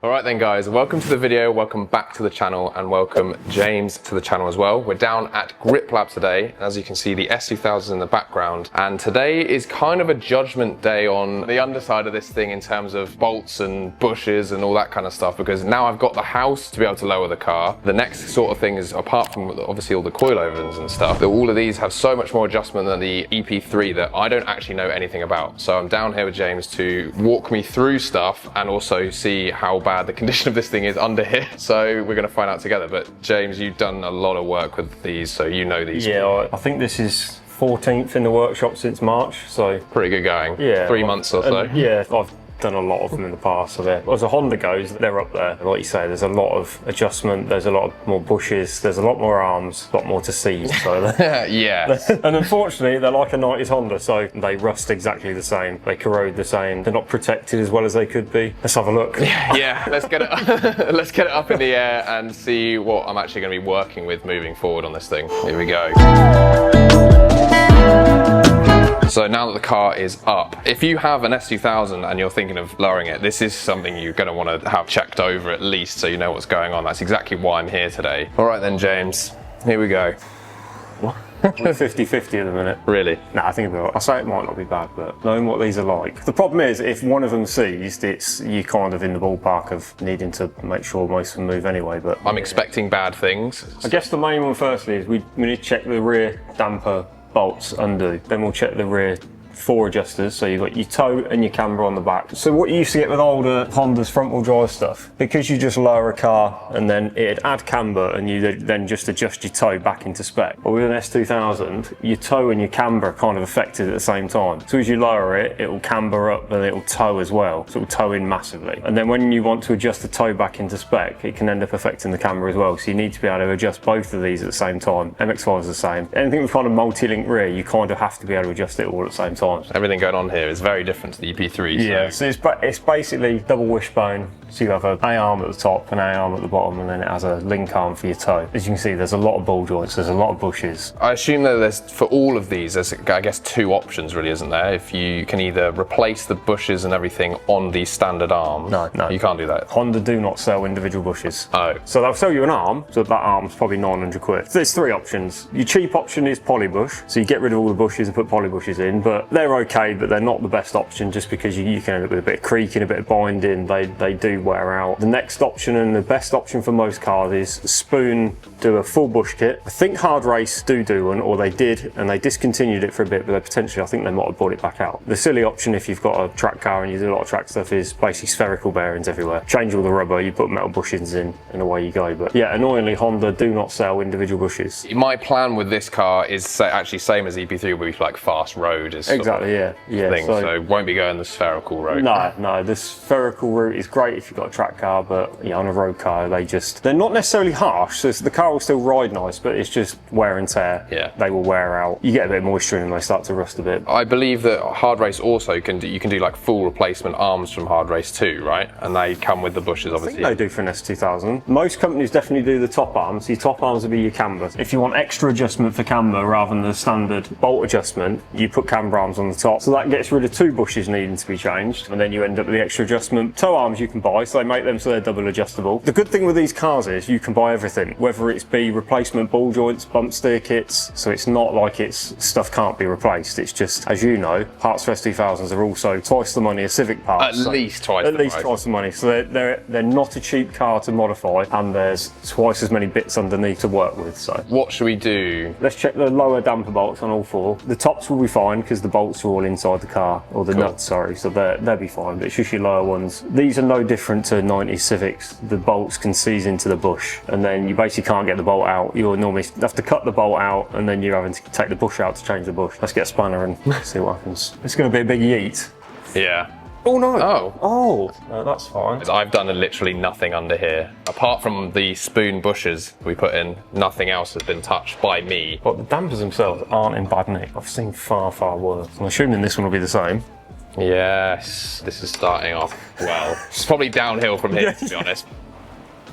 Alright then guys, welcome to the video, welcome back to the channel, and welcome James to the channel as well. We're down at Griplab today, and as you can see the S2000 in the background, and today is kind of a judgment day on the underside of this thing in terms of bolts and bushes and all that kind of stuff, because now I've got the house to be able to lower the car. The next sort of thing is, apart from obviously all the coilovers and stuff, that all of these have so much more adjustment than the EP3 that I don't actually know anything about. So I'm down here with James to walk me through stuff and also see how bad the condition of this thing is under here. So we're going to find out together. But James, you've done a lot of work with these, so you know these. Yeah, I think this is 14th in the workshop since March, so pretty good going. Yeah, 3 months or so. Yeah, I've done a lot of them in the past, so as a Honda goes, they're up there. Like you say, there's a lot of adjustment, there's a lot more bushes, there's a lot more arms, a lot more to see. So yeah. And unfortunately, they're like a 90s Honda, so they rust exactly the same, they corrode the same, they're not protected as well as they could be. Let's have a look. Yeah, let's get it let's get it up in the air and see what I'm actually going to be working with moving forward on this thing. Here we go. So now that the car is up, if you have an S2000 and you're thinking of lowering it, this is something you're going to want to have checked over at least so you know what's going on. That's exactly why I'm here today. All right then, James, here we go. 50-50 at the minute. Really? No, I think I say it might not be bad, but knowing what these are like. The problem is, if one of them seized, you kind of in the ballpark of needing to make sure most of them move anyway. But I'm expecting bad things. I guess the main one firstly is we need to check the rear damper bolts undo. Then we'll check the rear 4 adjusters, so you've got your toe and your camber on the back. So what you used to get with older Honda's front wheel drive stuff, because you just lower a car and then it'd add camber and you then just adjust your toe back into spec. But with an S2000, your toe and your camber are kind of affected at the same time. So as you lower it, it will camber up and it will toe as well. So it will toe in massively. And then when you want to adjust the toe back into spec, it can end up affecting the camber as well. So you need to be able to adjust both of these at the same time. MX-5 is the same. Anything with kind of multi-link rear, you kind of have to be able to adjust it all at the same time. Everything going on here is very different to the EP3. Yeah, so it's basically double wishbone. So you have an A-arm at the top, an A-arm at the bottom, and then it has a link arm for your toe. As you can see, there's a lot of ball joints, there's a lot of bushes. I assume that there's, for all of these, there's, I guess, 2 options really, isn't there? If you can either replace the bushes and everything on the standard arm. No. You can't do that. Honda do not sell individual bushes. Oh. So they'll sell you an arm, so that arm's probably 900 quid. So there's 3 options. Your cheap option is poly bush, so you get rid of all the bushes and put poly bushes in, but they're okay, but they're not the best option just because you can end up with a bit of creaking, a bit of binding, they do wear out. The next option and the best option for most cars is Spoon do a full bush kit. I think Hardrace do one, or they did, and they discontinued it for a bit, but I think they might have brought it back out. The silly option if you've got a track car and you do a lot of track stuff is basically spherical bearings everywhere. Change all the rubber, you put metal bushings in, and away you go. But yeah, annoyingly, Honda do not sell individual bushes. My plan with this car is actually same as EP3, where we like fast road is exactly, yeah. Thing, so won't be going the spherical route. No, the spherical route is great if you've got a track car, but yeah, on a road car, they're not necessarily harsh, so the car will still ride nice, but it's just wear and tear. Yeah. They will wear out. You get a bit of moisture in them, they start to rust a bit. I believe that Hardrace also you can do like full replacement arms from Hardrace too, right? And they come with the bushes, obviously. I think they do for an S2000. Most companies definitely do the top arms. Your top arms will be your camber. If you want extra adjustment for camber rather than the standard bolt adjustment, you put camber arms on the top. So that gets rid of 2 bushes needing to be changed, and then you end up with the extra adjustment. Toe arms you can buy, so they make them so they're double adjustable. The good thing with these cars is you can buy everything, whether it's be replacement ball joints, bump steer kits, so it's not like stuff can't be replaced. It's just, as you know, parts for S2000s are also twice the money as Civic parts. At least twice the money. So they're not a cheap car to modify, and there's twice as many bits underneath to work with. So what should we do? Let's check the lower damper bolts on all 4. The tops will be fine because the bolts are all inside the car, or the nuts, sorry, so they'll be fine, but it's just your lower ones. These are no different to 90s Civics. The bolts can seize into the bush, and then you basically can't get the bolt out. You'll normally have to cut the bolt out, and then you're having to take the bush out to change the bush. Let's get a spanner and see what happens. It's going to be a big yeet. Yeah. Oh no! Oh, no, that's fine. I've done literally nothing under here. Apart from the Spoon bushes we put in, nothing else has been touched by me. But the dampers themselves aren't in bad nick. I've seen far, far worse. I'm assuming this one will be the same. Yes, this is starting off well. It's probably downhill from here, to be honest.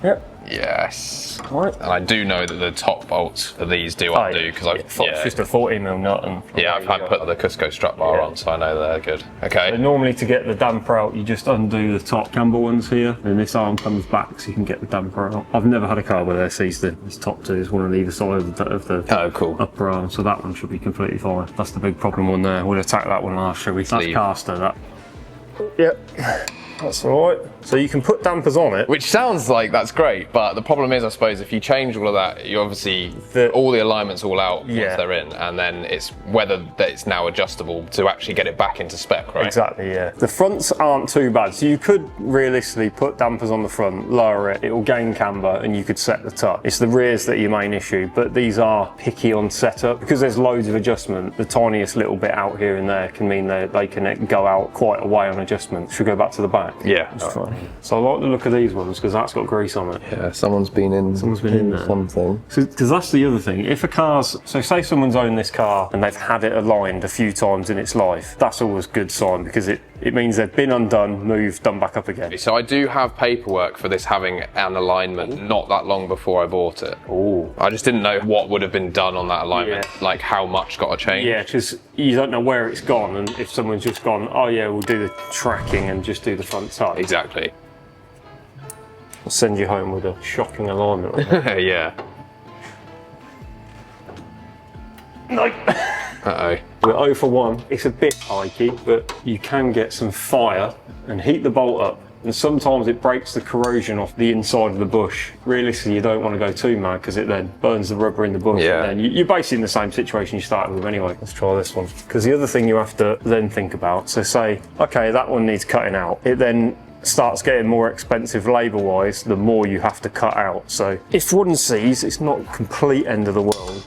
Yep. Yes. Right. And I do know that the top bolts for these do undo because it's just a 40mm nut. And I've put the Cusco strut bar on, so I know they're good. Okay. So normally to get the damper out, you just undo the top camber ones here, and this arm comes back so you can get the damper out. I've never had a car where they're seized this top two is one on either side of the cool. upper arm, so that one should be completely fine. That's the big problem one there. We'll attack that one last, shall we? That's caster, that. Yep. That's alright. So you can put dampers on it. Which sounds like that's great, but the problem is, I suppose, if you change all of that, you obviously, all the alignment's all out once they're in, and then it's whether that it's now adjustable to actually get it back into spec, right? Exactly, yeah. The fronts aren't too bad, so you could realistically put dampers on the front, lower it, it will gain camber, and you could set the top. It's the rears that are your main issue, but these are picky on setup. Because there's loads of adjustment, the tiniest little bit out here and there can mean they can go out quite a way on adjustment. Should we go back to the back? Yeah. So I like the look of these ones because that's got grease on it. Yeah, someone's been in there. Something. Because that's the other thing. If a car's, so say someone's owned this car and they've had it aligned a few times in its life, that's always a good sign because it means they've been undone, moved, done back up again. So I do have paperwork for this having an alignment not that long before I bought it. Oh. I just didn't know what would have been done on that alignment, like how much got a change. Yeah, because you don't know where it's gone, and if someone's just gone, oh yeah, we'll do the tracking and just do the front side. Exactly. I'll send you home with a shocking alignment. Yeah. No. Uh-oh. We're 0 for 1. It's a bit hikey, but you can get some fire and heat the bolt up. And sometimes it breaks the corrosion off the inside of the bush. Realistically, you don't want to go too mad because it then burns the rubber in the bush. Yeah. And then you're basically in the same situation you started with anyway. Let's try this one. Because the other thing you have to then think about, so say, okay, that one needs cutting out. It then starts getting more expensive labour-wise, the more you have to cut out. So if one sees, it's not complete end of the world.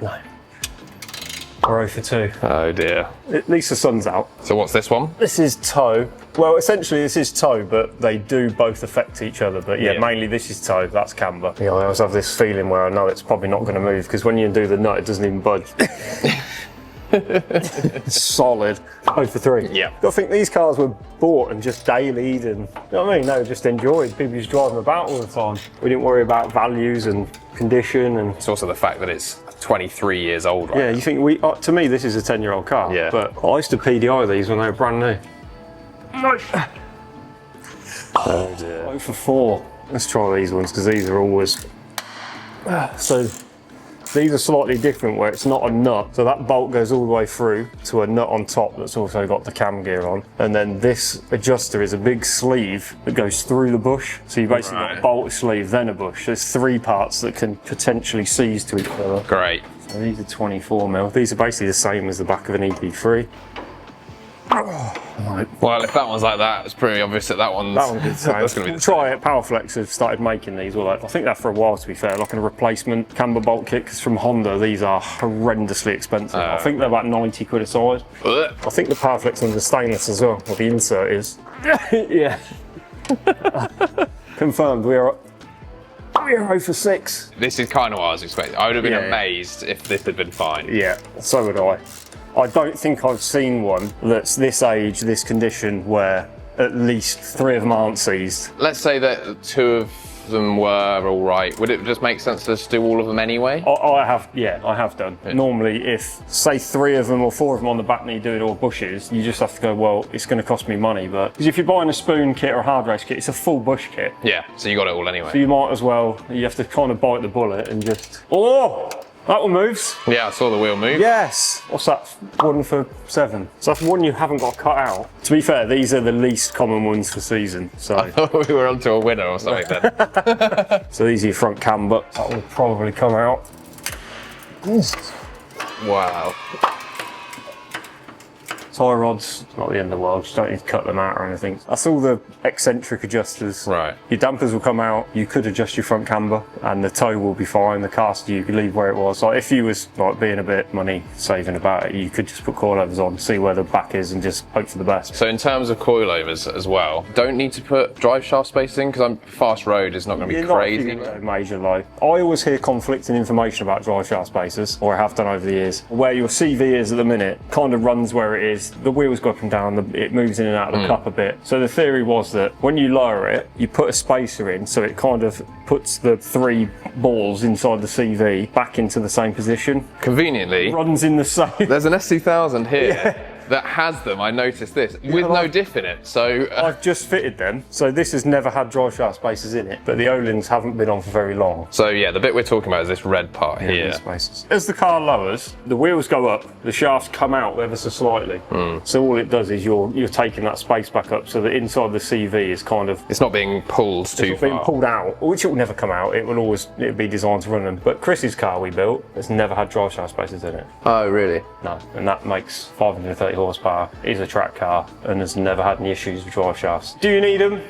No. We're 0 for 2. Oh dear. At least the sun's out. So what's this one? This is toe. Well, essentially this is toe, but they do both affect each other. But yeah, mainly this is toe, that's camber. Yeah, I always have this feeling where I know it's probably not going to move because when you undo the nut, it doesn't even budge. Solid. 0 for 3. Yeah. I think these cars were bought and just dailied and, you know what I mean? They were just enjoyed. People just drive them about all the time. We didn't worry about values and condition and... It's also the fact that it's 23 years old right Yeah, now. you think to me this is a 10-year-old car. Yeah. But I used to PDI these when they were brand new. No. Oh dear. 0 for 4. Let's try these ones because these are always... So these are slightly different where it's not a nut. So that bolt goes all the way through to a nut on top that's also got the cam gear on. And then this adjuster is a big sleeve that goes through the bush. So you basically got a bolt, a sleeve, then a bush. There's 3 parts that can potentially seize to each other. Great. So these are 24mm. These are basically the same as the back of an EP3. Right. Well, if that one's like that, it's pretty obvious that one's That one's good. that's going to be the same. Try it. Powerflex have started making these. Well, I think that for a while, to be fair, like a replacement camber bolt kit. Because from Honda, these are horrendously expensive. I think they're about 90 quid a side. I think the Powerflex ones are stainless as well. Or the insert is. Yeah. Confirmed. We are 0 for 6. This is kind of what I was expecting. I would have been amazed if this had been fine. Yeah, so would I. I don't think I've seen one that's this age, this condition, where at least 3 of them aren't seized. Let's say that 2 of them were all right. Would it just make sense to just do all of them anyway? I have done. Yeah. Normally, if, say, 3 of them or 4 of them on the back need doing all bushes, you just have to go, well, it's going to cost me money. But because if you're buying a spoon kit or a Hardrace kit, it's a full bush kit. Yeah, so you got it all anyway. So you might as well, you have to kind of bite the bullet and just... Oh! That one moves. Yeah, I saw the wheel move. Yes. What's that? 1 for 7. So that's one you haven't got cut out. To be fair, these are the least common ones for season. So I thought we were onto a winner or something then. So these are your front camber. That will probably come out. Wow. Tie rods, not the end of the world, just don't need to cut them out or anything. That's all the eccentric adjusters. Right. Your dampers will come out, you could adjust your front camber and the toe will be fine, the caster you could leave where it was. Like if you was like being a bit money saving about it, you could just put coilovers on, see where the back is and just hope for the best. So in terms of coilovers as well, don't need to put drive shaft spacing because I'm fast road is not going to be crazy. Not major low. I always hear conflicting information about drive shaft spacers, or I have done over the years. Where your CV is at the minute kind of runs where it is. is the wheels go up and down, it moves in and out of the cup a bit. So the theory was that when you lower it, you put a spacer in, so it kind of puts the 3 balls inside the CV back into the same position. Conveniently, Runs in the same. there's an S2000 here that has them. I noticed this with no diff in it. So I've just fitted them, so this has never had drive shaft spacers in it, but the Olyns haven't been on for very long. so yeah, the bit we're talking about is this red part here. These spacers. As the car lowers, the wheels go up, the shafts come out ever so slightly. So all it does is you're taking that space back up, so that inside the CV is kind of, It's not being pulled too far. being pulled out, which it will never come out. It'll be designed to run them. But Chris's car we built has never had drive shaft spacers in it. Oh, really? No, and that makes 530 horsepower, is a track car, and has never had any issues with drive shafts. Do you need them?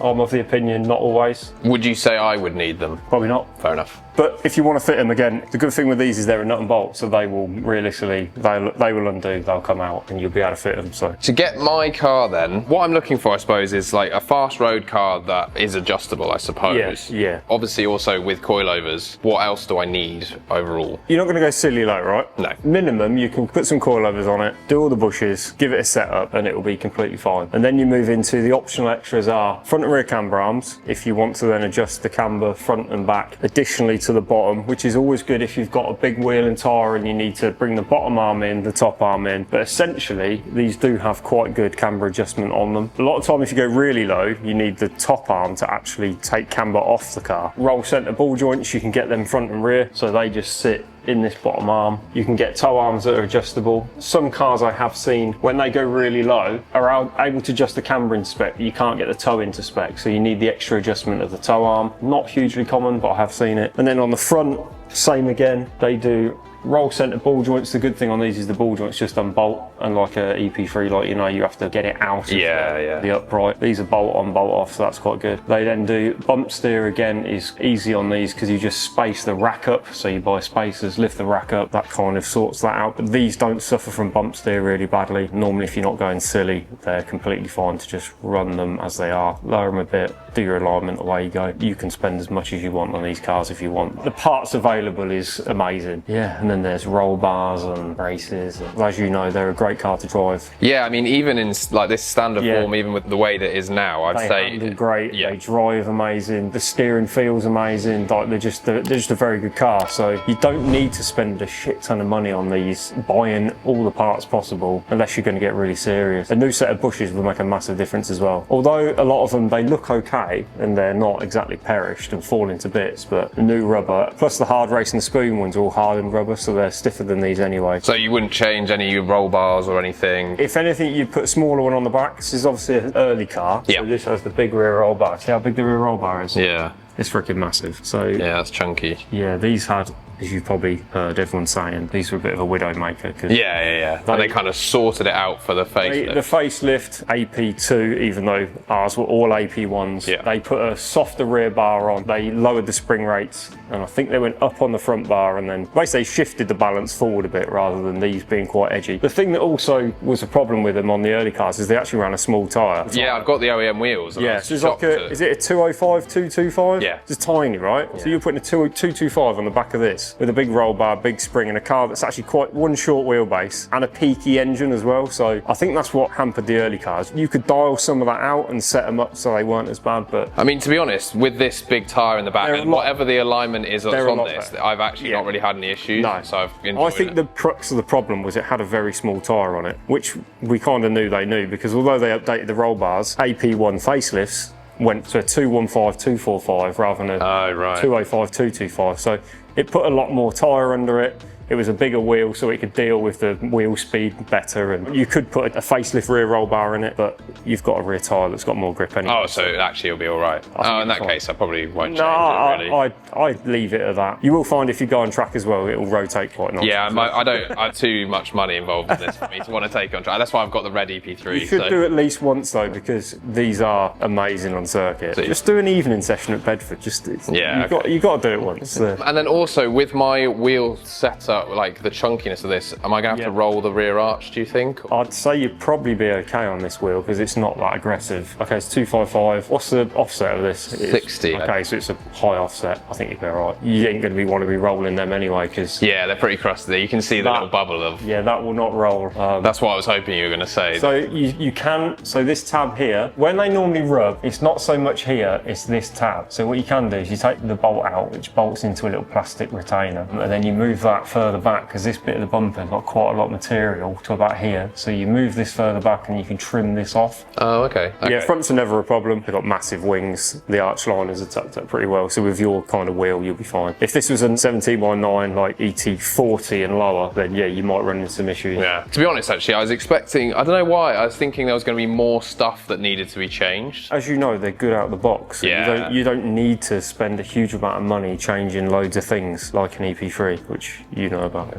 I'm of the opinion, not always. Would you say I would need them? Probably not. Fair enough. But if you want to fit them again, the good thing with these is they're a nut and bolt, so they will realistically, they will undo, they'll come out, and you'll be able to fit them. So To get my car then, what I'm looking for, I suppose, is like a fast road car that is adjustable, I suppose. Yeah. Obviously also with coilovers, what else do I need overall? You're not going to go silly low, right? No. Minimum, you can put some coilovers on it, do all the bushes, give it a setup, and it will be completely fine. And then you move into the optional extras are front and rear camber arms, if you want to then adjust the camber front and back, additionally to the bottom, which is always good if you've got a big wheel and tyre and you need to bring the bottom arm in, the top arm in. But essentially, these do have quite good camber adjustment on them. A lot of time, if you go really low, you need the top arm to actually take camber off the car. Roll centre ball joints, you can get them front and rear, so they just sit in this bottom arm. You can get toe arms that are adjustable. Some cars I have seen, when they go really low, are able to adjust the camber in spec, but you can't get the toe into spec, so you need the extra adjustment of the toe arm. Not hugely common, but I have seen it. And then on the front, same again, they do roll centre ball joints. The good thing on these is the ball joints just unbolt, and like a EP3, like, you know, you have to get it out of the upright. These are bolt on, bolt off, so that's quite good. They then do bump steer, again is easy on these because you just space the rack up, so you buy spacers, lift the rack up, that kind of sorts that out. But these don't suffer from bump steer really badly. Normally if you're not going silly, they're completely fine to just run them as they are. Lower them a bit, do your alignment, away you go. You can spend as much as you want on these cars if you want. The parts available is amazing. And then there's roll bars and braces. As you know, they're a great car to drive. Yeah, I mean, even in like this standard form, even with the way that it is now, I'd say handle great. They drive amazing. The steering feels amazing. Like they're just a very good car. So you don't need to spend a shit ton of money on these, buying all the parts possible, unless you're going to get really serious. A new set of bushes will make a massive difference as well. Although a lot of them, they look okay and they're not exactly perished and fall into bits, but the new rubber, plus the Hardrace and the spoon ones are all hardened rubber, so they're stiffer than these anyway. So you wouldn't change any roll bars or anything? If anything, you'd put a smaller one on the back. This is obviously an early car, so this has the big rear roll bar. See how big the rear roll bar is? Yeah. It's freaking massive. So yeah, that's chunky. Yeah, these had, as you've probably heard everyone saying, these were a bit of a widow maker. And they kind of sorted it out for the facelift. The facelift AP2, even though ours were all AP1s, they put a softer rear bar on. They lowered the spring rates, and I think they went up on the front bar, and then basically shifted the balance forward a bit rather than these being quite edgy. The thing that also was a problem with them on the early cars is they actually ran a small tyre. Yeah, I've got the OEM wheels. Yeah, so it's like is it a 205, 225? Yeah. It's tiny, right? Yeah. So you're putting a 225 on the back of this with a big roll bar, big spring, and a car that's actually quite one short wheelbase and a peaky engine as well. So I think that's what hampered the early cars. You could dial some of that out and set them up so they weren't as bad, but I mean, to be honest, with this big tyre in the back and whatever the alignment is on this, I've actually not really had any issues. No. So I've enjoyed I think the crux of the problem was it had a very small tyre on it, which we kind of knew they knew, because although they updated the roll bars, AP1 facelifts went to a 215 245 rather than a 205 225, so it put a lot more tyre under it. It was a bigger wheel, so it could deal with the wheel speed better, and you could put a facelift rear roll bar in it, but you've got a rear tyre that's got more grip anyway. Oh, so actually it'll be all right. Oh, in that case, I probably won't change it, really. I'd leave it at that. You will find if you go on track as well, it will rotate quite nicely. Yeah, I have too much money involved in this for me to want to take on track. That's why I've got the red EP3. You should do at least once though, because these are amazing on circuit. So just do an evening session at Bedford. You've got to do it once. And then also also, with my wheel setup, like the chunkiness of this, am I going to have to roll the rear arch, do you think? I'd say you'd probably be okay on this wheel because it's not that aggressive. Okay, it's 255. What's the offset of this? 60. Okay, so it's a high offset. I think you'd be all right. You ain't going to want to be rolling them anyway because... Yeah, they're pretty crusty. You can see the little bubble of... Yeah, that will not roll. That's what I was hoping you were going to say. So you can... So this tab here, when they normally rub, it's not so much here, it's this tab. So what you can do is you take the bolt out, which bolts into a little plastic retainer, and then you move that further back because this bit of the bumper has got quite a lot of material to about here. So you move this further back and you can trim this off. Oh, okay. Yeah, fronts are never a problem. They've got massive wings. The arch liners are tucked up pretty well. So with your kind of wheel, you'll be fine. If this was a 17x9 like ET40 and lower, then yeah, you might run into some issues. Yeah. To be honest, actually, I was expecting, I don't know why, I was thinking there was going to be more stuff that needed to be changed. As you know, they're good out of the box. So Yeah. you don't need to spend a huge amount of money changing loads of things like an EP3, which you know about.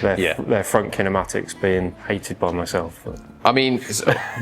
Their front kinematics being hated by myself. But. I mean,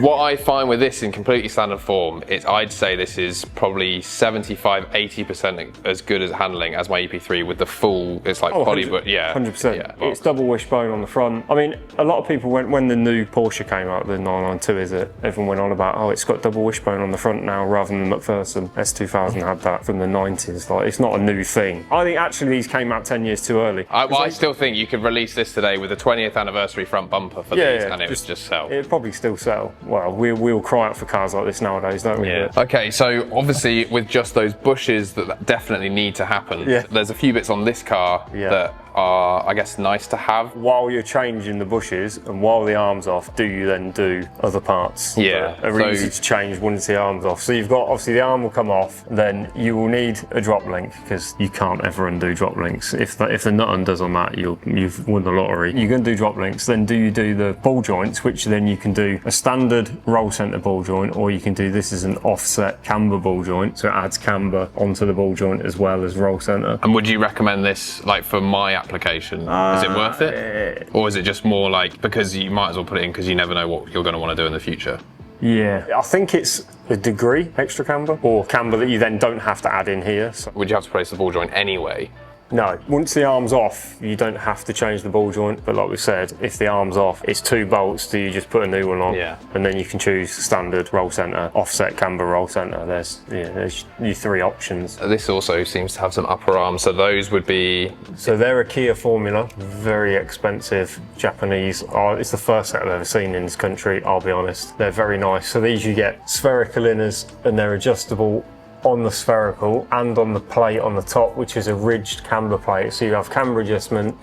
what I find with this in completely standard form, I'd say this is probably 75-80% as good as handling as my EP3 with the full, it's like poly, but yeah. 100%. Yeah, it's double wishbone on the front. I mean, a lot of people, when the new Porsche came out, the 992 is it, everyone went on about, oh, it's got double wishbone on the front now rather than the McPherson S2000 had that from the 90s. Like, it's not a new thing. I think actually these came out 10 years too early. I still think you could release this today with the 20th anniversary front bumper for these and it would just sell. It'd probably still sell. Well, we'll cry out for cars like this nowadays, don't we? Yeah. Okay, so obviously with just those bushes that definitely need to happen, there's a few bits on this car that are, I guess, nice to have. While you're changing the bushes and while the arm's off, do you then do other parts? Yeah. That are easy to change once the arm's off. So you've got, obviously the arm will come off, then you will need a drop link because you can't ever undo drop links. If the nut undoes on that, you've won the lottery. You're going to do drop links, then do you do the ball joints, which then you can do a standard roll center ball joint, or you can do this as an offset camber ball joint, so it adds camber onto the ball joint as well as roll center. And would you recommend this, like, for my application? Is it worth it? Or is it just more like, because you might as well put it in because you never know what you're going to want to do in the future? Yeah, I think it's a degree extra camber, or camber that you then don't have to add in here. So. Would you have to place the ball joint anyway? No, once the arm's off, you don't have to change the ball joint, but like we said, if the arm's off, it's 2 bolts, so you just put a new one on, and then you can choose standard roll center, offset camber roll center. There's your 3 options. This also seems to have some upper arms, so those would be... So they're a Kia formula, very expensive, Japanese. It's the first set I've ever seen in this country, I'll be honest. They're very nice. So these you get spherical inners, and they're adjustable on the spherical and on the plate on the top, which is a ridged camber plate. So you have camber adjustment,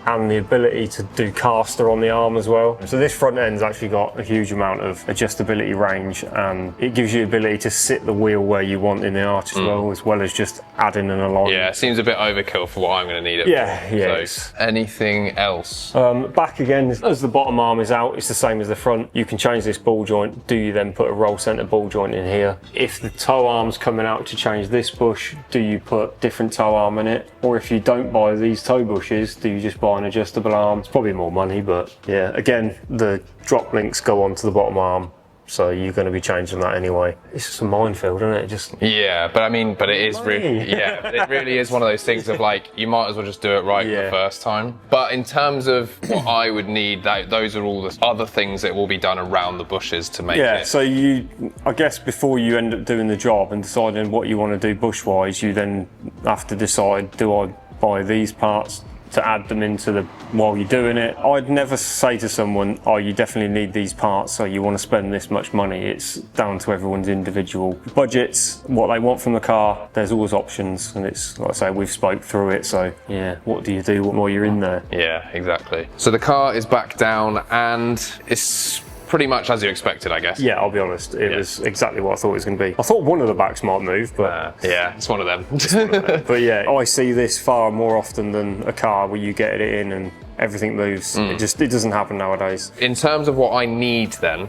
and the ability to do caster on the arm as well. So this front end's actually got a huge amount of adjustability range, and it gives you the ability to sit the wheel where you want in the arch as well as just adding an alignment. Yeah, it seems a bit overkill for what I'm going to need it for. So anything else? Back again, as the bottom arm is out, it's the same as the front. You can change this ball joint. Do you then put a roll center ball joint in here? If the toe arm's coming out to change this bush, do you put different toe arm in it? Or if you don't buy these toe bushes, do you just buy an adjustable arm? It's probably more money, but yeah, again, the drop links go onto the bottom arm, so you're going to be changing that anyway. It's just a minefield, isn't it? But it is really, it really is one of those things of like, you might as well just do it right the first time. But in terms of what I would need, those are all the other things that will be done around the bushes to make it. Yeah, so I guess before you end up doing the job and deciding what you want to do bush-wise, you then have to decide, do I buy these parts to add them into while you're doing it? I'd never say to someone, oh, you definitely need these parts, so you want to spend this much money. It's down to everyone's individual budgets, what they want from the car. There's always options, and it's, like I say, we've spoke through it, so yeah, what do you do while you're in there? Yeah, exactly. So the car is back down, and it's pretty much as you expected, I guess. Yeah, I'll be honest. It was exactly what I thought it was going to be. I thought one of the backs might move, but... yeah, it's one of them. But yeah, I see this far more often than a car where you get it in and everything moves. It doesn't happen nowadays. In terms of what I need then,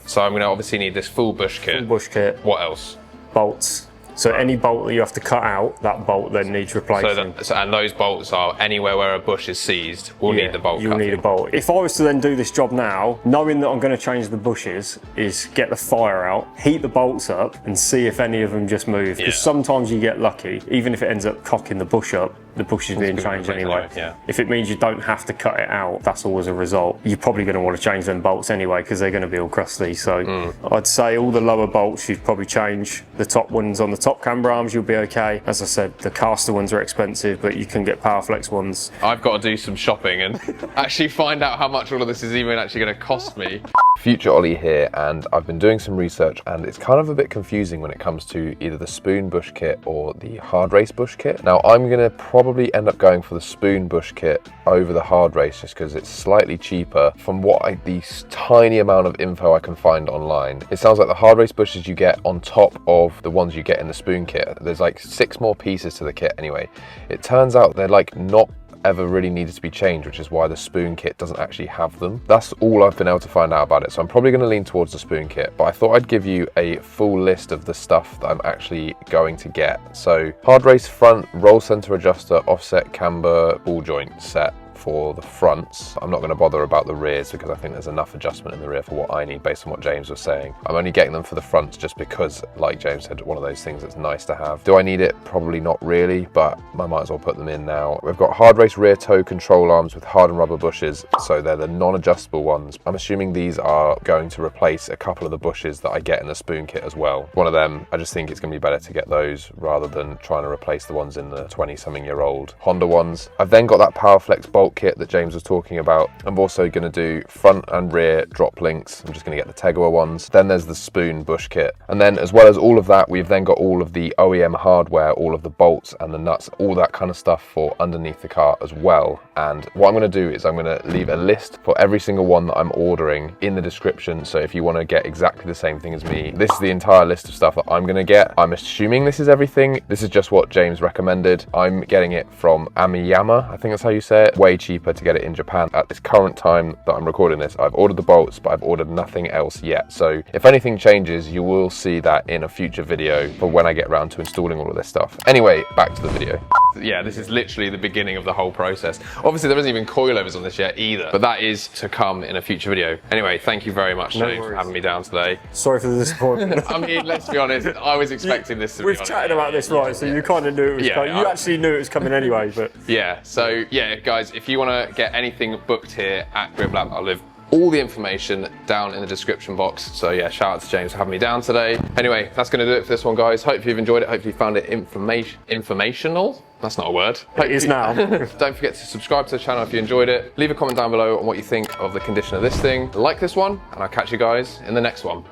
so I'm going to obviously need this full bush kit. Full bush kit. What else? Bolts. So any bolt that you have to cut out, that bolt then needs replacing. And those bolts are anywhere where a bush is seized, we'll need the bolt cut. You'll need a bolt. If I was to then do this job now, knowing that I'm going to change the bushes, is get the fire out, heat the bolts up and see if any of them just move. Because sometimes you get lucky, even if it ends up cocking the bush up, the bush is being changed anyway. If it means you don't have to cut it out, that's always a result. You're probably going to want to change them bolts anyway because they're going to be all crusty. So I'd say all the lower bolts you'd probably change. The top ones on the top camber arms you'll be okay. As I said, the caster ones are expensive, but you can get Powerflex ones. I've got to do some shopping and actually find out how much all of this is even actually going to cost me. Future Ollie here, and I've been doing some research and it's kind of a bit confusing when it comes to either the spoon bush kit or the Hardrace bush kit. Now I'm going to probably end up going for the spoon bush kit over the Hardrace just because it's slightly cheaper. From the tiny amount of info I can find online, it sounds like the Hardrace bushes you get on top of the ones you get in the spoon kit. There's like 6 more pieces to the kit anyway. It turns out they're like not ever really needed to be changed, which is why the spoon kit doesn't actually have them. That's all I've been able to find out about it, so I'm probably going to lean towards the spoon kit, but I thought I'd give you a full list of the stuff that I'm actually going to get. So Hardrace front roll center adjuster offset camber ball joint set for the fronts. I'm not going to bother about the rears because I think there's enough adjustment in the rear for what I need based on what James was saying. I'm only getting them for the fronts just because, like James said, one of those things that's nice to have. Do I need it? Probably not really, but I might as well put them in now. We've got Hardrace rear toe control arms with hardened rubber bushes, so they're the non-adjustable ones. I'm assuming these are going to replace a couple of the bushes that I get in the spoon kit as well. One of them, I just think it's going to be better to get those rather than trying to replace the ones in the 20-something-year-old Honda ones. I've then got that Powerflex bolt kit that James was talking about. I'm also going to do front and rear drop links. I'm just going to get the Tegua ones. Then there's the spoon bush kit. And then as well as all of that, we've then got all of the OEM hardware, all of the bolts and the nuts, all that kind of stuff for underneath the car as well. And what I'm going to do is I'm going to leave a list for every single one that I'm ordering in the description. So if you want to get exactly the same thing as me, this is the entire list of stuff that I'm going to get. I'm assuming this is everything. This is just what James recommended. I'm getting it from Amiyama, I think that's how you say it. Way cheaper to get it in Japan. At this current time that I'm recording this, I've ordered the bolts, but I've ordered nothing else yet. So if anything changes, you will see that in a future video for when I get around to installing all of this stuff. Anyway, back to the video. Yeah, this is literally the beginning of the whole process. Obviously, there isn't even coilovers on this yet either, but that is to come in a future video. Anyway, thank you very much, James, for having me down today. Sorry for the disappointment. I mean, let's be honest, I was expecting this to be We've chatted about this, right, so you kind of knew it was coming. You actually knew it was coming anyway, but... Yeah, so yeah, guys, if you want to get anything booked here at Griplab, I'll leave all the information down in the description box. So yeah, shout out to James for having me down today. Anyway, that's going to do it for this one, guys. Hope you've enjoyed it. Hope you found it informational. That's not a word. It is now. Don't forget to subscribe to the channel if you enjoyed it. Leave a comment down below on what you think of the condition of this thing. Like this one, and I'll catch you guys in the next one.